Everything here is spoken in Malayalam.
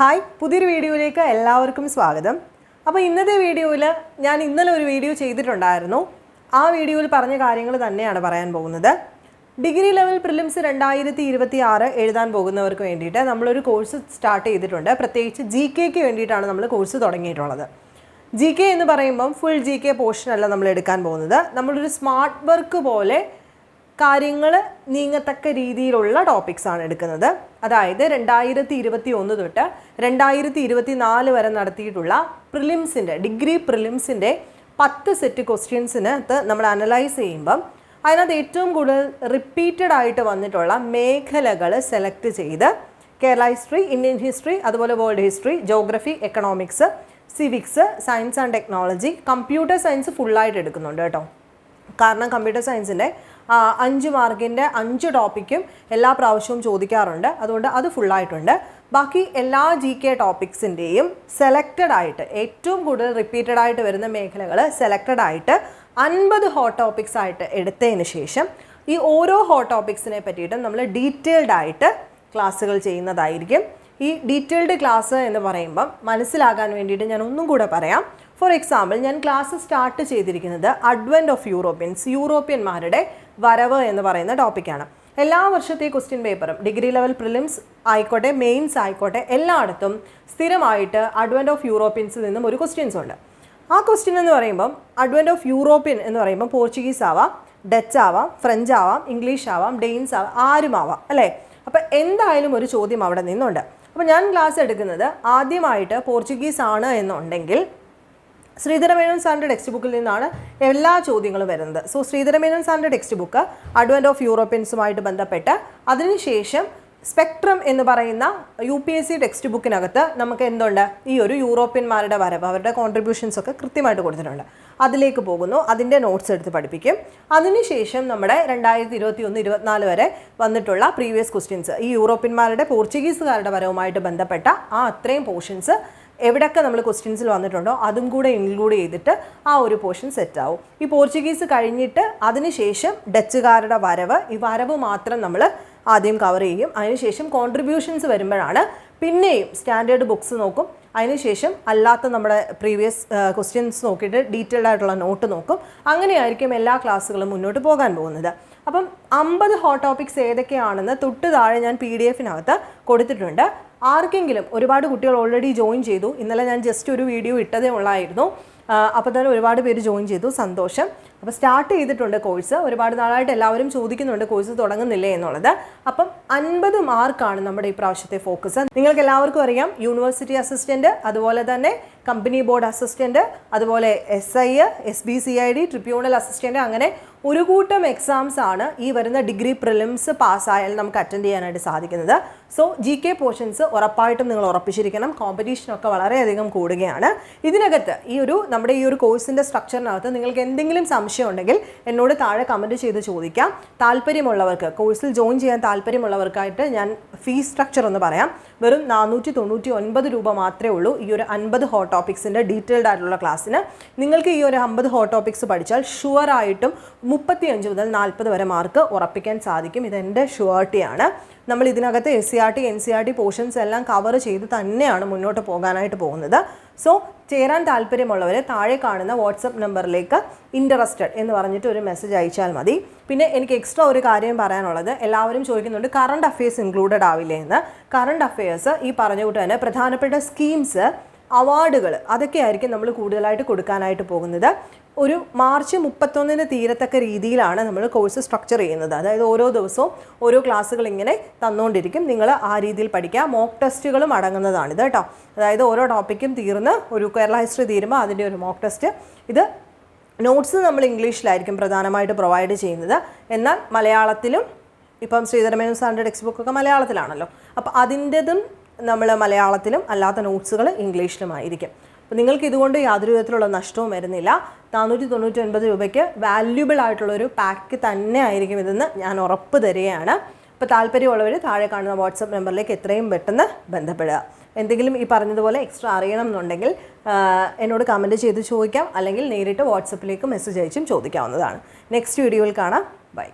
ഹായ്, പുതിയൊരു വീഡിയോയിലേക്ക് എല്ലാവർക്കും സ്വാഗതം. അപ്പോൾ ഇന്നത്തെ വീഡിയോയിൽ ഞാൻ ഇന്നലെ ഒരു വീഡിയോ ചെയ്തിട്ടുണ്ടായിരുന്നു. ആ വീഡിയോയിൽ പറഞ്ഞ കാര്യങ്ങൾ തന്നെയാണ് പറയാൻ പോകുന്നത്. ഡിഗ്രി ലെവൽ പ്രിലിംസ് 2026 എഴുതാൻ പോകുന്നവർക്ക് വേണ്ടിയിട്ട് നമ്മളൊരു കോഴ്സ് സ്റ്റാർട്ട് ചെയ്തിട്ടുണ്ട്. പ്രത്യേകിച്ച് GK വേണ്ടിയിട്ടാണ് നമ്മൾ കോഴ്സ് തുടങ്ങിയിട്ടുള്ളത്. GK എന്ന് പറയുമ്പം ഫുൾ GK പോർഷൻ അല്ല നമ്മൾ എടുക്കാൻ പോകുന്നത്. നമ്മളൊരു സ്മാർട്ട് വർക്ക് പോലെ കാര്യങ്ങൾ നീങ്ങത്തക്ക രീതിയിലുള്ള ടോപ്പിക്സ് ആണ് എടുക്കുന്നത്. അതായത് 2021 തൊട്ട് 2024 വരെ നടത്തിയിട്ടുള്ള പ്രിലിംസിൻ്റെ ഡിഗ്രി പ്രിലിംസിൻ്റെ 10 സെറ്റ് ക്വസ്റ്റ്യൻസിനകത്ത് നമ്മൾ അനലൈസ് ചെയ്യുമ്പം അതിനകത്ത് ഏറ്റവും കൂടുതൽ റിപ്പീറ്റഡ് ആയിട്ട് വന്നിട്ടുള്ള മേഖലകൾ സെലക്ട് ചെയ്ത് കേരള ഹിസ്റ്ററി, ഇന്ത്യൻ ഹിസ്റ്ററി, അതുപോലെ world history, geography, economics, civics, science and technology, computer science ഫുള്ളായിട്ട് എടുക്കുന്നുണ്ട് കേട്ടോ. കാരണം കമ്പ്യൂട്ടർ സയൻസിൻ്റെ 5 മാർക്കിൻ്റെ 5 ടോപ്പിക്കും എല്ലാ പ്രാവശ്യവും ചോദിക്കാറുണ്ട്. അതുകൊണ്ട് അത് ഫുള്ളായിട്ടുണ്ട്. ബാക്കി എല്ലാ GK ടോപ്പിക്സിൻ്റെയും സെലക്റ്റഡ് ആയിട്ട് ഏറ്റവും കൂടുതൽ റിപ്പീറ്റഡ് ആയിട്ട് വരുന്ന മേഖലകൾ സെലക്റ്റഡ് ആയിട്ട് 50 ഹോട്ട് ടോപ്പിക്സ് ആയിട്ട് എടുത്തതിന് ശേഷം ഈ ഓരോ ഹോട്ട് ടോപ്പിക്സിനെ പറ്റിയിട്ടും നമ്മൾ ഡീറ്റെയിൽഡ് ആയിട്ട് ക്ലാസ്സുകൾ ചെയ്യുന്നതായിരിക്കും. ഈ ഡീറ്റെയിൽഡ് ക്ലാസ് എന്ന് പറയുമ്പം മനസ്സിലാകാൻ വേണ്ടിയിട്ട് ഞാൻ ഒന്നും കൂടെ പറയാം. ഫോർ എക്സാമ്പിൾ, ഞാൻ ക്ലാസ് സ്റ്റാർട്ട് ചെയ്തിരിക്കുന്നത് അഡ്വെൻറ്റ് ഓഫ് യൂറോപ്യന്മാരുടെ വരവ് എന്ന് പറയുന്ന ടോപ്പിക്കാണ്. എല്ലാ വർഷത്തെ ക്വസ്റ്റ്യൻ പേപ്പറും ഡിഗ്രി ലെവൽ പ്രിലിംസ് ആയിക്കോട്ടെ, മെയിൻസ് ആയിക്കോട്ടെ, എല്ലായിടത്തും സ്ഥിരമായിട്ട് അഡ്വെൻറ്റ് ഓഫ് യൂറോപ്യൻസിൽ നിന്നും ഒരു ക്വസ്റ്റ്യൻസ് ഉണ്ട്. ആ ക്വസ്റ്റ്യൻ എന്ന് പറയുമ്പം അഡ്വെൻറ്റ് ഓഫ് യൂറോപ്യൻ എന്ന് പറയുമ്പം പോർച്ചുഗീസ് ആവാം, ഡച്ച് ആവാം, ഫ്രഞ്ച് ആവാം, ഇംഗ്ലീഷ് ആവാം, ഡെയിൻസ് ആവാം, ആരുമാവാം അല്ലേ. അപ്പോൾ എന്തായാലും ഒരു ചോദ്യം അവിടെ നിന്നുണ്ട്. അപ്പോൾ ഞാൻ ക്ലാസ് എടുക്കുന്നത് ആദ്യമായിട്ട് പോർച്ചുഗീസ് ആണ് എന്നുണ്ടെങ്കിൽ ശ്രീധരമേനോൻ സാറിൻ്റെ ടെക്സ്റ്റ് ബുക്കിൽ നിന്നാണ് എല്ലാ ചോദ്യങ്ങളും വരുന്നത്. സോ ശ്രീധരമേനോൻ സാറിൻ്റെ ടെക്സ്റ്റ് ബുക്ക് അഡ്വെൻറ്റ് ഓഫ് യൂറോപ്യൻസുമായിട്ട് ബന്ധപ്പെട്ട് അതിനുശേഷം സ്പെക്ട്രം എന്ന് പറയുന്ന UPSC ടെക്സ്റ്റ് ബുക്കിനകത്ത് നമുക്ക് എന്തുണ്ട്, ഈ ഒരു യൂറോപ്യന്മാരുടെ വരവ്, അവരുടെ കോൺട്രിബ്യൂഷൻസ് ഒക്കെ കൃത്യമായിട്ട് കൊടുത്തിട്ടുണ്ട്. അതിലേക്ക് പോകുന്നു, അതിൻ്റെ നോട്ട്സ് എടുത്ത് പഠിപ്പിക്കും. അതിനുശേഷം നമ്മുടെ 2021-24 വരെ വന്നിട്ടുള്ള പ്രീവിയസ് ക്വസ്റ്റ്യൻസ്, ഈ യൂറോപ്യന്മാരുടെ പോർച്ചുഗീസുകാരുടെ വരവുമായിട്ട് ബന്ധപ്പെട്ട ആ അത്രയും പോർഷൻസ് എവിടെയൊക്കെ നമ്മൾ ക്വസ്റ്റ്യൻസിൽ വന്നിട്ടുണ്ടോ അതും കൂടെ ഇൻക്ലൂഡ് ചെയ്തിട്ട് ആ ഒരു പോർഷൻ സെറ്റാവും. ഈ പോർച്ചുഗീസ് കഴിഞ്ഞിട്ട് അതിനുശേഷം ഡച്ചുകാരുടെ വരവ്, ഈ വരവ് മാത്രം നമ്മൾ ആദ്യം കവർ ചെയ്യും. അതിനുശേഷം കോൺട്രിബ്യൂഷൻസ് വരുമ്പോഴാണ് പിന്നെയും സ്റ്റാൻഡേർഡ് ബുക്സ് നോക്കും. അതിനുശേഷം അല്ലാത്ത നമ്മുടെ പ്രീവിയസ് ക്വസ്റ്റ്യൻസ് നോക്കിയിട്ട് ഡീറ്റെയിൽഡ് ആയിട്ടുള്ള നോട്ട് നോക്കും. അങ്ങനെയായിരിക്കും എല്ലാ ക്ലാസ്സുകളും മുന്നോട്ട് പോകാൻ പോകുന്നത്. അപ്പം 50 ഹോട്ട് ടോപ്പിക്സ് ഏതൊക്കെയാണെന്ന് തൊട്ട് താഴെ ഞാൻ PDF-നകത്ത് കൊടുത്തിട്ടുണ്ട്. ആർക്കെങ്കിലും, ഒരുപാട് കുട്ടികൾ ഓൾറെഡി ജോയിൻ ചെയ്തു. ഇന്നലെ ഞാൻ ജസ്റ്റ് ഒരു വീഡിയോ ഇട്ടതേ ഉള്ളായിരുന്നു. അപ്പോൾ തന്നെ ഒരുപാട് പേര് ജോയിൻ ചെയ്തു, സന്തോഷം. അപ്പോൾ സ്റ്റാർട്ട് ചെയ്തിട്ടുണ്ട് കോഴ്സ്. ഒരുപാട് നാളായിട്ട് എല്ലാവരും ചോദിക്കുന്നുണ്ട് കോഴ്സ് തുടങ്ങുന്നില്ലേ എന്നുള്ളത്. അപ്പം 50 മാർക്കാണ് നമ്മുടെ ഈ പ്രാവശ്യത്തെ ഫോക്കസ്. നിങ്ങൾക്ക് എല്ലാവർക്കും അറിയാം, യൂണിവേഴ്സിറ്റി അസിസ്റ്റൻറ്റ്, അതുപോലെ തന്നെ കമ്പനി ബോർഡ് അസിസ്റ്റൻറ്റ്, അതുപോലെ SI, SBCID, ട്രിബ്യൂണൽ അസിസ്റ്റൻറ്റ്, അങ്ങനെ ഒരു കൂട്ടം എക്സാംസ് ആണ് ഈ വരുന്ന ഡിഗ്രി പ്രിലിംസ് പാസ്സായാൽ നമുക്ക് അറ്റൻഡ് ചെയ്യാനായിട്ട് സാധിക്കുന്നത്. സോ GK പോർഷൻസ് ഉറപ്പായിട്ടും നിങ്ങൾ ഉറപ്പിച്ചിരിക്കണം. കോമ്പറ്റീഷനൊക്കെ വളരെയധികം കൂടുകയാണ്. ഇതിനകത്ത് നമ്മുടെ ഈ ഒരു കോഴ്സിൻ്റെ സ്ട്രക്ചറിനകത്ത് നിങ്ങൾക്ക് എന്തെങ്കിലും സംശയം ഉണ്ടെങ്കിൽ എന്നോട് താഴെ കമൻറ്റ് ചെയ്ത് ചോദിക്കാം. താല്പര്യമുള്ളവർക്ക്, കോഴ്സിൽ ജോയിൻ ചെയ്യാൻ താല്പര്യമുള്ളവർക്കായിട്ട് ഞാൻ ഫീസ് സ്ട്രക്ചർ ഒന്ന് പറയാം. വെറും 499 രൂപ മാത്രമേ ഉള്ളൂ ഈ ഒരു 50 ഹോട്ട് ടോപ്പിക്സിൻ്റെ ഡീറ്റെയിൽഡ് ആയിട്ടുള്ള ക്ലാസ്സിന്. നിങ്ങൾക്ക് ഈ ഒരു 50 ഹോട്ട് ടോപ്പിക്സ് പഠിച്ചാൽ ഷുവറായിട്ടും 35 മുതൽ 40 വരെ മാർക്ക് ഉറപ്പിക്കാൻ സാധിക്കും. ഇതെൻ്റെ ഷുവർട്ടിയാണ്. നമ്മൾ ഇതിനകത്ത് SCRT, NCRT പോർഷൻസ് എല്ലാം കവർ ചെയ്ത് തന്നെയാണ് മുന്നോട്ട് പോകാനായിട്ട് പോകുന്നത്. സോ ചേരാൻ താല്പര്യമുള്ളവർ താഴെ കാണുന്ന വാട്സപ്പ് നമ്പറിലേക്ക് ഇൻട്രസ്റ്റഡ് എന്ന് പറഞ്ഞിട്ട് ഒരു മെസ്സേജ് അയച്ചാൽ മതി. പിന്നെ എനിക്ക് എക്സ്ട്രാ ഒരു കാര്യം പറയാനുള്ളത്, എല്ലാവരും ചോദിക്കുന്നുണ്ട് കറണ്ട് അഫയേഴ്സ് ഇൻക്ലൂഡഡ് ആവില്ലേ എന്ന്. കറണ്ട് അഫയേഴ്സ് ഈ പറഞ്ഞ കൂട്ട് തന്നെ പ്രധാനപ്പെട്ട സ്കീംസ്, അവാർഡുകൾ, അതൊക്കെ ആയിരിക്കും നമ്മൾ കൂടുതലായിട്ട് കൊടുക്കാനായിട്ട് പോകുന്നത്. ഒരു മാർച്ച് 31 തീരത്തക്ക രീതിയിലാണ് നമ്മൾ കോഴ്സ് സ്ട്രക്ചർ ചെയ്യുന്നത്. അതായത് ഓരോ ദിവസവും ഓരോ ക്ലാസ്സുകൾ ഇങ്ങനെ തന്നുകൊണ്ടിരിക്കും. നിങ്ങൾ ആ രീതിയിൽ പഠിക്കുക. മോക്ക് ടെസ്റ്റുകളും അടങ്ങുന്നതാണിത് കേട്ടോ. അതായത് ഓരോ ടോപ്പിക്കും തീർന്ന് ഒരു കേരള ഹിസ്റ്ററി തീരുമ്പോൾ അതിൻ്റെ ഒരു മോക്ക് ടെസ്റ്റ്. ഇത് നോട്ട്സ് നമ്മൾ ഇംഗ്ലീഷിലായിരിക്കും പ്രധാനമായിട്ട് പ്രൊവൈഡ് ചെയ്യുന്നത്. എന്നാൽ മലയാളത്തിലും, ഇപ്പം ശ്രീധരമേനോൻ സാറിൻ്റെ ടെക്സ്റ്റ് ബുക്കൊക്കെ മലയാളത്തിലാണല്ലോ, അപ്പോൾ അതിൻ്റെതും നമ്മൾ മലയാളത്തിലും, അല്ലാത്ത നോട്ട്സുകൾ ഇംഗ്ലീഷിലുമായിരിക്കും. അപ്പോൾ നിങ്ങൾക്ക് ഇതുകൊണ്ട് യാതൊരു വിധത്തിലുള്ള നഷ്ടവും വരുന്നില്ല. 499 രൂപയ്ക്ക് വാല്യുബിൾ ആയിട്ടുള്ളൊരു പാക്ക് തന്നെ ആയിരിക്കും ഇതെന്ന് ഞാൻ ഉറപ്പ് തരികയാണ്. അപ്പോൾ താല്പര്യമുള്ളവർ താഴെ കാണുന്ന വാട്സപ്പ് നമ്പറിലേക്ക് എത്രയും പെട്ടെന്ന് ബന്ധപ്പെടുക. എന്തെങ്കിലും ഈ പറഞ്ഞതുപോലെ എക്സ്ട്രാ അറിയണം എന്നുണ്ടെങ്കിൽ എന്നോട് കമൻറ്റ് ചെയ്ത് ചോദിക്കാം, അല്ലെങ്കിൽ നേരിട്ട് വാട്സപ്പിലേക്ക് മെസ്സേജ് അയച്ചും ചോദിക്കാവുന്നതാണ്. നെക്സ്റ്റ് വീഡിയോയിൽ കാണാം. ബൈ.